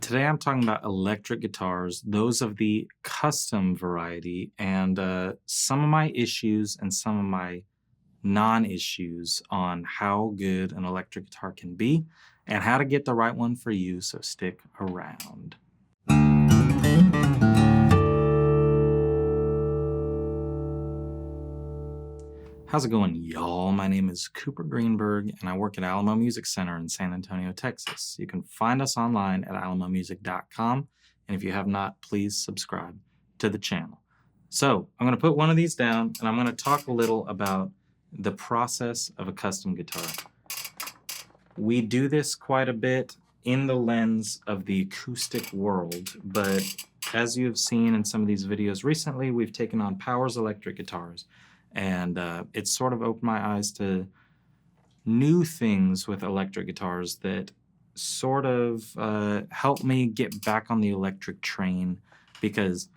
Today I'm talking about electric guitars, those of the custom variety, and some of my issues and some of my non-issues on how good an electric guitar can be and how to get the right one for you, so stick around. How's it going, y'all? My name is Cooper Greenberg, and I work at Alamo Music Center in San Antonio, Texas. You can find us online at alamomusic.com, and if you have not, please subscribe to the channel. So I'm going to put one of these down, and I'm going to talk a little about the process of a custom guitar. We do this quite a bit in the lens of the acoustic world, but as you have seen in some of these videos recently, we've taken on Powers Electric guitars. And it's sort of opened my eyes to new things with electric guitars that sort of help me get back on the electric train, because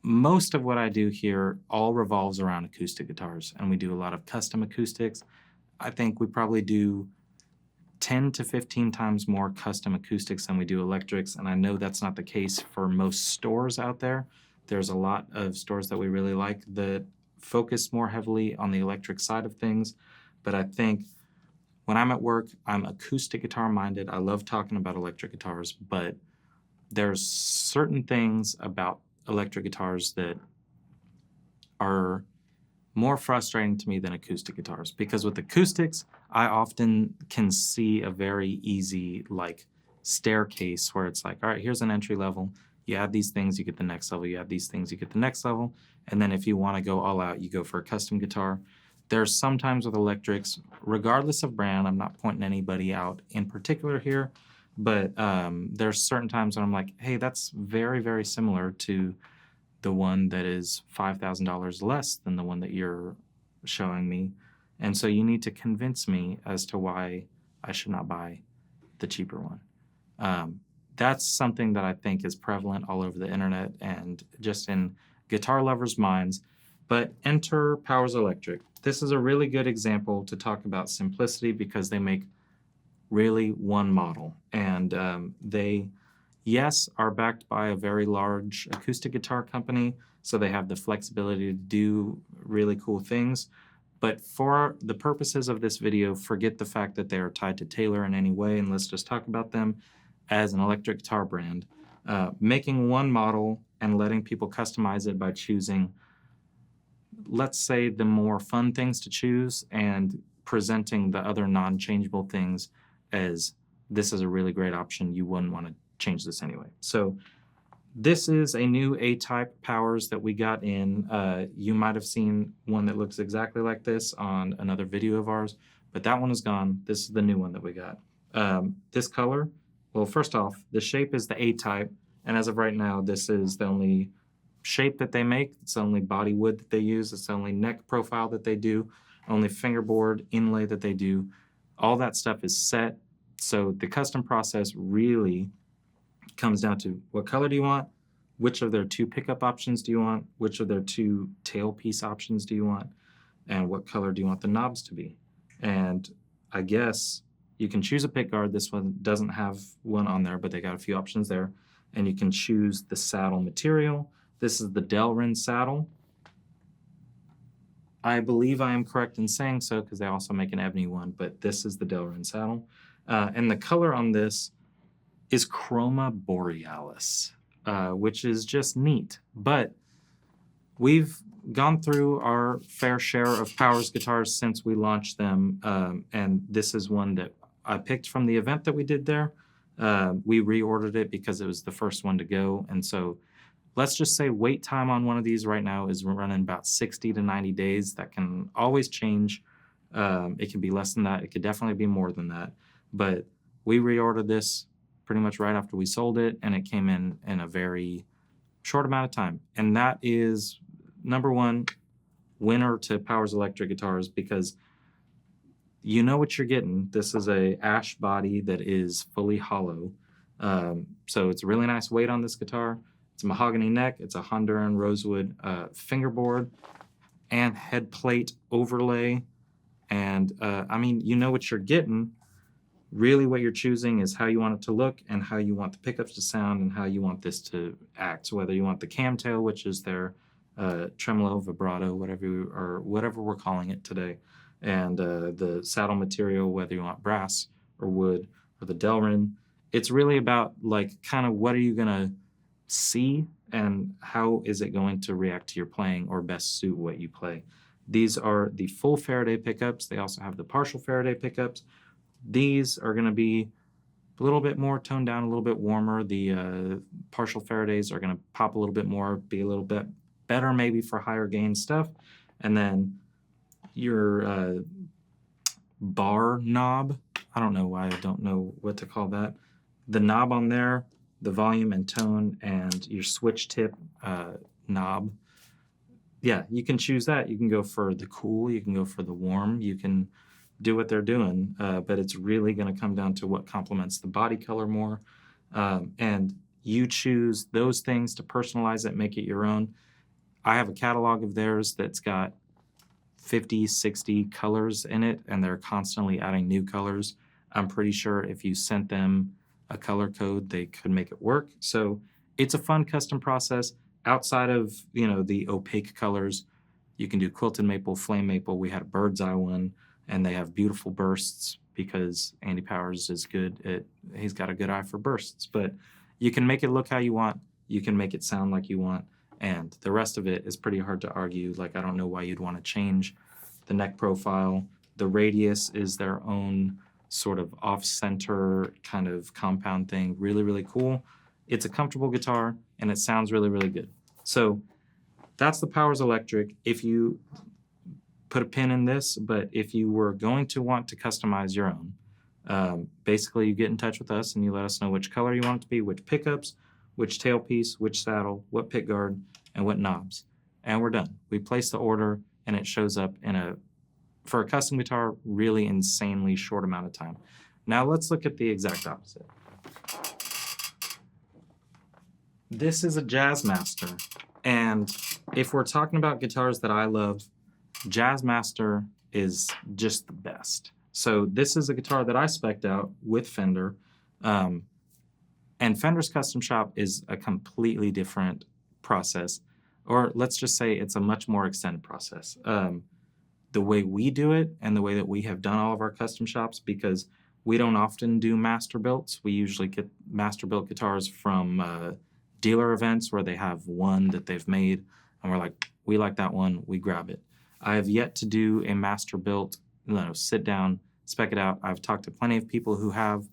most of what I do here all revolves around acoustic guitars, and we do a lot of custom acoustics. I think we probably do 10 to 15 times more custom acoustics than we do electrics, and I know that's not the case for most stores out there. There's a lot of stores that we really like that focus more heavily on the electric side of things, but I think when I'm at work, I'm acoustic guitar minded. I love talking about electric guitars, but there's certain things about electric guitars that are more frustrating to me than acoustic guitars, because with acoustics, I often can see a very easy staircase where it's like, all right, here's an entry level. You add these things, you get the next level. You add these things, you get the next level. And then if you want to go all out, you go for a custom guitar. There's sometimes with electrics, regardless of brand, I'm not pointing anybody out in particular here, but there's certain times when I'm like, hey, that's very, very similar to the one that is $5,000 less than the one that you're showing me. And so you need to convince me as to why I should not buy the cheaper one. That's something that I think is prevalent all over the internet and just in guitar lovers' minds. But enter Powers Electric. This is a really good example to talk about simplicity, because they make really one model. And they, yes, are backed by a very large acoustic guitar company, so they have the flexibility to do really cool things. But for the purposes of this video, forget the fact that they are tied to Taylor in any way, and let's just talk about them as an electric guitar brand, making one model and letting people customize it by choosing, let's say, the more fun things to choose, and presenting the other non-changeable things as this is a really great option. You wouldn't want to change this anyway. So this is a new A-type Powers that we got in. You might have seen one that looks exactly like this on another video of ours, but that one is gone. This is the new one that we got. This color, well, first off, the shape is the A-type, and as of right now, this is the only shape that they make. It's the only body wood that they use. It's the only neck profile that they do, only fingerboard inlay that they do. All that stuff is set. So the custom process really comes down to what color do you want, which of their two pickup options do you want, which of their two tailpiece options do you want, and what color do you want the knobs to be. And I guess you can choose a pick guard. This one doesn't have one on there, but they got a few options there. And you can choose the saddle material. This is the Delrin saddle. I believe I am correct in saying so, because they also make an ebony one, but this is the Delrin saddle. And the color on this is Chroma Borealis, which is just neat. But we've gone through our fair share of Powers guitars since we launched them, and this is one that I picked from the event that we did there. We reordered it because it was the first one to go, and so let's just say wait time on one of these right now is running about 60 to 90 days. That can always change. It can be less than that. It could definitely be more than that. But we reordered this pretty much right after we sold it, and it came in a very short amount of time. And that is, number one, winner to Powers Electric guitars, because you know what you're getting. This is a ash body that is fully hollow. So it's a really nice weight on this guitar. It's a mahogany neck. It's a Honduran rosewood fingerboard and head plate overlay. And I mean, you know what you're getting. Really what you're choosing is how you want it to look and how you want the pickups to sound and how you want this to act. So whether you want the camtail, which is their tremolo, vibrato, whatever we're calling it today, and the saddle material, whether you want brass or wood or the Delrin. It's really about like kind of what are you going to see and how is it going to react to your playing or best suit what you play. These are the full Faraday pickups. They also have the partial Faraday pickups. These are going to be a little bit more toned down, a little bit warmer. The partial Faradays are going to pop a little bit more, be a little bit better maybe for higher gain stuff. And then your bar knob, I don't know why I don't know what to call that. The knob on there, the volume and tone, and your switch tip knob. Yeah, you can choose that. You can go for the cool, you can go for the warm, you can do what they're doing, but it's really going to come down to what complements the body color more. And you choose those things to personalize it, make it your own. I have a catalog of theirs that's got 50, 60 colors in it, and they're constantly adding new colors. I'm pretty sure if you sent them a color code, they could make it work. So it's a fun custom process. Outside of, the opaque colors, you can do quilted maple, flame maple. We had a bird's eye one, and they have beautiful bursts because Andy Powers is good he's got a good eye for bursts. But you can make it look how you want. You can make it sound like you want. And the rest of it is pretty hard to argue. Like, I don't know why you'd want to change the neck profile. The radius is their own sort of off-center kind of compound thing. Really, really cool. It's a comfortable guitar, and it sounds really, really good. So that's the Powers Electric. If you put a pin in this, but if you were going to want to customize your own, basically you get in touch with us and you let us know which color you want it to be, which pickups, which tailpiece, which saddle, what pickguard, and what knobs. And we're done. We place the order, and it shows up for a custom guitar, really insanely short amount of time. Now let's look at the exact opposite. This is a Jazzmaster, and if we're talking about guitars that I love, Jazzmaster is just the best. So this is a guitar that I spec'd out with Fender, and Fender's custom shop is a completely different process, or let's just say it's a much more extended process. The way we do it and the way that we have done all of our custom shops, because we don't often do master builds. We usually get master built guitars from dealer events where they have one that they've made, and we're like, we like that one, we grab it. I have yet to do a master built, sit down, spec it out. I've talked to plenty of people who have,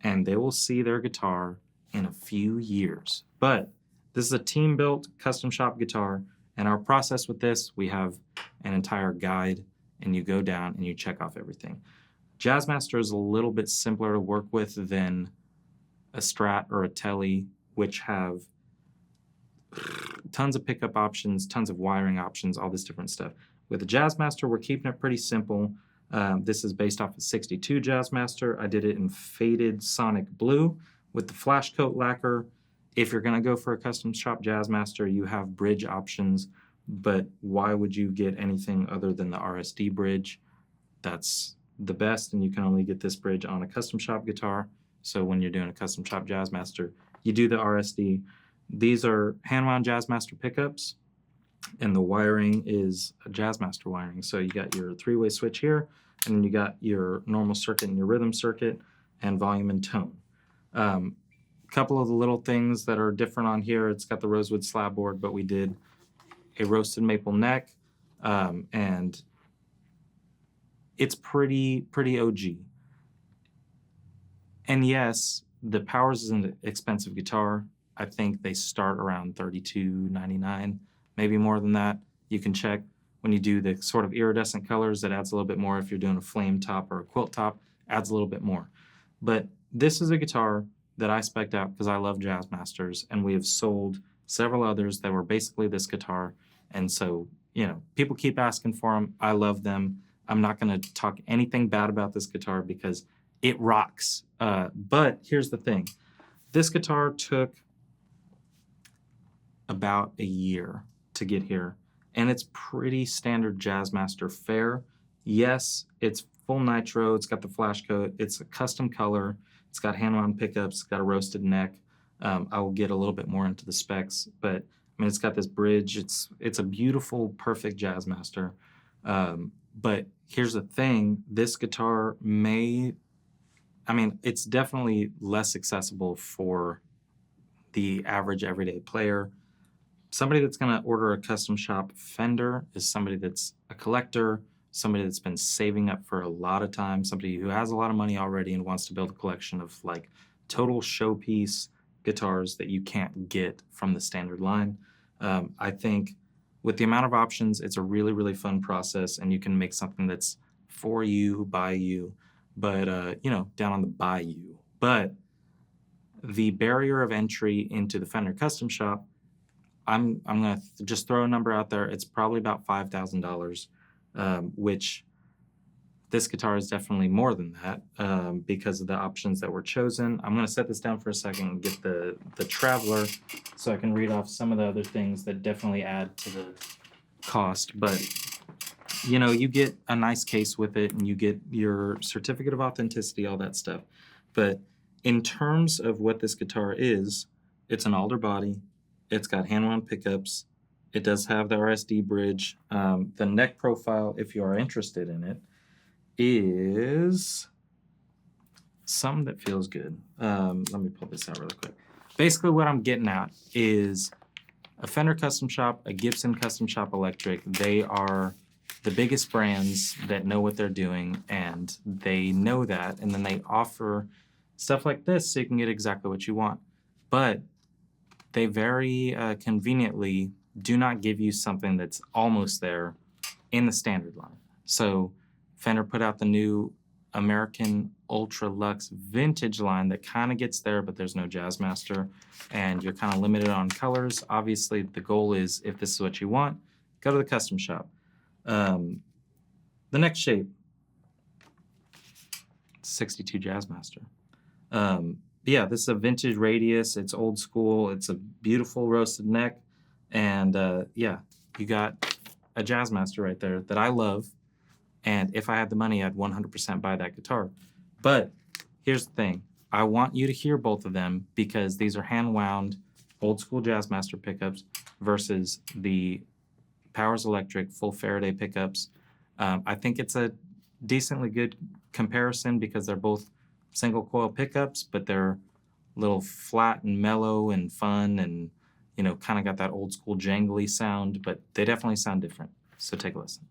and they will see their guitar in a few years. But this is a team-built custom shop guitar, and our process with this, we have an entire guide, and you go down and you check off everything. Jazzmaster is a little bit simpler to work with than a Strat or a Tele, which have tons of pickup options, tons of wiring options, all this different stuff. With the Jazzmaster, we're keeping it pretty simple. This is based off a 62 Jazzmaster. I did it in faded Sonic Blue with the flash coat lacquer. If you're going to go for a custom shop Jazzmaster, you have bridge options, but why would you get anything other than the RSD bridge? That's the best, and you can only get this bridge on a custom shop guitar. So when you're doing a custom shop Jazzmaster, you do the RSD. These are hand-wound Jazzmaster pickups, and the wiring is a Jazzmaster wiring. So you got your three-way switch here, and then you got your normal circuit and your rhythm circuit, and volume and tone. Couple of the little things that are different on here. It's got the rosewood slab board, but we did a roasted maple neck, and it's pretty OG. And yes, the Powers is an expensive guitar. I think they start around $32.99, maybe more than that. You can check when you do the sort of iridescent colors. That adds a little bit more. If you're doing a flame top or a quilt top, adds a little bit more. But this is a guitar that I spec'd out because I love Jazzmasters, and we have sold several others that were basically this guitar. And so, people keep asking for them. I love them. I'm not going to talk anything bad about this guitar because it rocks. But here's the thing. This guitar took about a year to get here, and it's pretty standard Jazzmaster fare. Yes, it's full nitro. It's got the flash coat. It's a custom color. It's got hand-wound pickups. It's got a roasted neck. I will get a little bit more into the specs, but I mean, it's got this bridge. It's a beautiful, perfect Jazzmaster. But here's the thing: this guitar it's definitely less accessible for the average everyday player. Somebody that's going to order a custom shop Fender is somebody that's a collector, somebody that's been saving up for a lot of time, somebody who has a lot of money already and wants to build a collection of like total showpiece guitars that you can't get from the standard line. I think with the amount of options, it's a really, really fun process, and you can make something that's for you, by you, but down on the bayou. But the barrier of entry into the Fender custom shop, I'm gonna just throw a number out there. It's probably about $5,000, which this guitar is definitely more than that because of the options that were chosen. I'm gonna set this down for a second and get the Traveler so I can read off some of the other things that definitely add to the cost. But you get a nice case with it, and you get your certificate of authenticity, all that stuff. But in terms of what this guitar is, it's an alder body. It's got hand-wound pickups. It does have the RSD bridge. The neck profile, if you are interested in it, is something that feels good. Let me pull this out really quick. Basically, what I'm getting at is a Fender Custom Shop, a Gibson Custom Shop Electric. They are the biggest brands that know what they're doing, and they know that, and then they offer stuff like this so you can get exactly what you want. But they very conveniently do not give you something that's almost there in the standard line. So Fender put out the new American Ultra Luxe Vintage line that kind of gets there, but there's no Jazzmaster, and you're kind of limited on colors. Obviously, the goal is, if this is what you want, go to the custom shop. The next shape, 62 Jazzmaster. Yeah, this is a vintage radius. It's old school. It's a beautiful roasted neck. And yeah, you got a Jazzmaster right there that I love. And if I had the money, I'd 100% buy that guitar. But here's the thing. I want you to hear both of them because these are hand-wound old school Jazzmaster pickups versus the Powers Electric full Faraday pickups. I think it's a decently good comparison because they're both single coil pickups, but they're a little flat and mellow and fun and, kind of got that old school jangly sound, but they definitely sound different. So take a listen.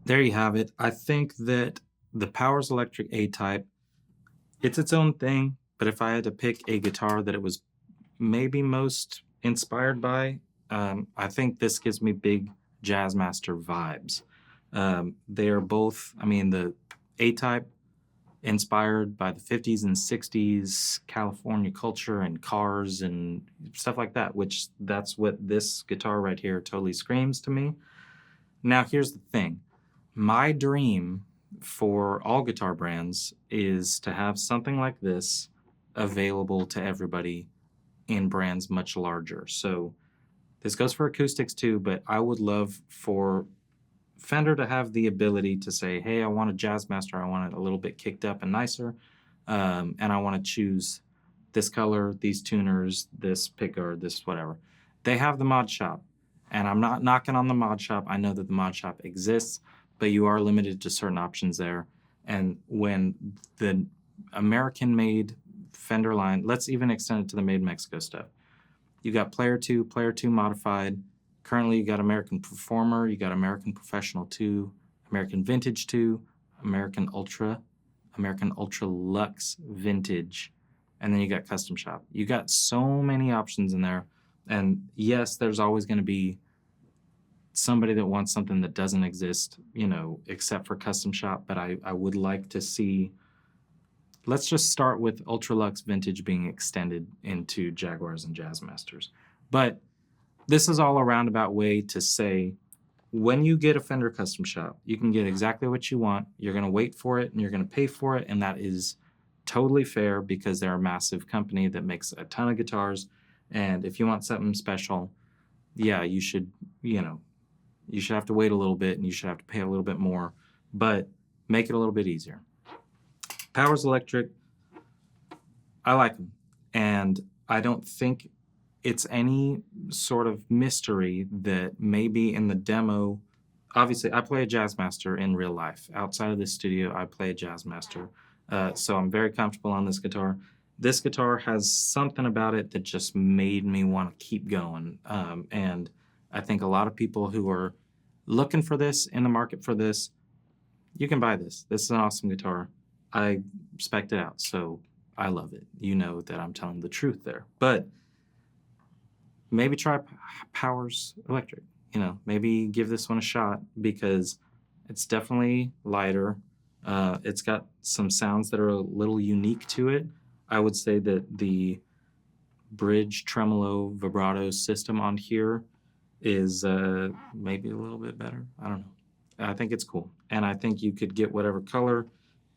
There you have it. I think that the Powers Electric A-Type, it's its own thing, but if I had to pick a guitar that it was maybe most inspired by, I think this gives me big Jazzmaster vibes. They are both, I mean, the A-Type inspired by the 50s and 60s California culture and cars and stuff like that, which that's what this guitar right here totally screams to me. Now, here's the thing. My dream for all guitar brands is to have something like this available to everybody in brands much larger. So this goes for acoustics too, but I would love for Fender to have the ability to say, hey, I want a Jazzmaster, I want it a little bit kicked up and nicer, and I want to choose this color, these tuners, this pickguard, this whatever. They have the mod shop, and I'm not knocking on the mod shop. I know that the mod shop exists, but you are limited to certain options there. And when the American-made Fender line, let's even extend it to the Made in Mexico stuff. You got Player 2 Modified. Currently, you got American Performer, you got American Professional 2, American Vintage 2, American Ultra Lux Vintage, and then you got Custom Shop. You got so many options in there. And yes, there's always going to be somebody that wants something that doesn't exist, you know, except for Custom Shop. But I would like to see, let's just start with Ultra Lux Vintage being extended into Jaguars and Jazzmasters. But this is all a roundabout way to say, when you get a Fender Custom Shop, you can get exactly what you want. You're going to wait for it and you're going to pay for it. And that is totally fair because they're a massive company that makes a ton of guitars. And if you want something special, yeah, you should, you know, you should have to wait a little bit and you should have to pay a little bit more, but make it a little bit easier. Powers Electric, I like them. And I don't think it's any sort of mystery that maybe in the demo, obviously I play a Jazzmaster in real life. Outside of this studio, I play a Jazzmaster. So I'm very comfortable on this guitar. This guitar has something about it that just made me want to keep going. And I think a lot of people who are looking for this, in the market for this, you can buy this. This is an awesome guitar. I spec'd it out, so I love it. You know that I'm telling the truth there. But maybe try Powers Electric. You know, maybe give this one a shot because it's definitely lighter. It's got some sounds that are a little unique to it. I would say that the bridge, tremolo, vibrato system on here is maybe a little bit better. I don't know. I think it's cool. And I think you could get whatever color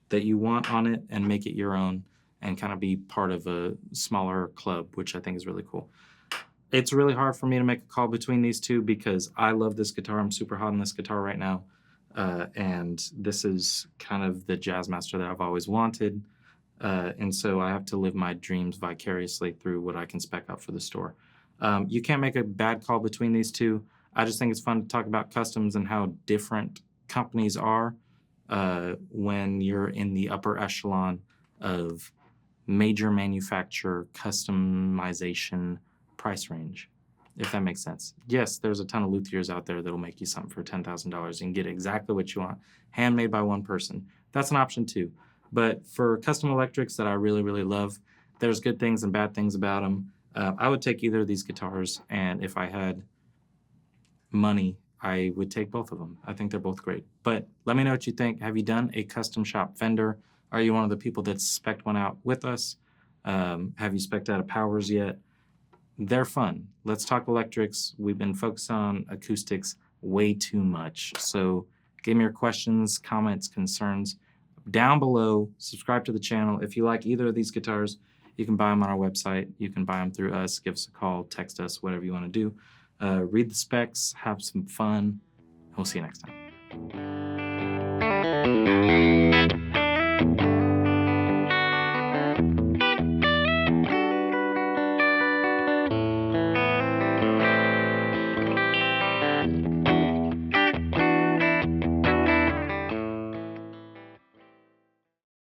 that you want on it and make it your own and kind of be part of a smaller club, which I think is really cool. It's really hard for me to make a call between these two because I love this guitar. I'm super hot on this guitar right now. And this is kind of the Jazzmaster that I've always wanted. And so I have to live my dreams vicariously through what I can spec out for the store. You can't make a bad call between these two. I just think it's fun to talk about customs and how different companies are when you're in the upper echelon of major manufacturer customization price range, if that makes sense. Yes, there's a ton of luthiers out there that'll make you something for $10,000 and get exactly what you want, handmade by one person. That's an option too. But for custom electrics that I really, really love, there's good things and bad things about them. I would take either of these guitars, and if I had money, I would take both of them. I think they're both great. But let me know what you think. Have you done a custom shop Fender? Are you one of the people that's spec'd one out with us? Have you spec'd out a Powers yet? They're fun. Let's talk electrics. We've been focused on acoustics way too much. So give me your questions, comments, concerns down below. Subscribe to the channel. If you like either of these guitars, you can buy them on our website. You can buy them through us. Give us a call, text us, whatever you want to do. Read the specs, have some fun. We'll see you next time.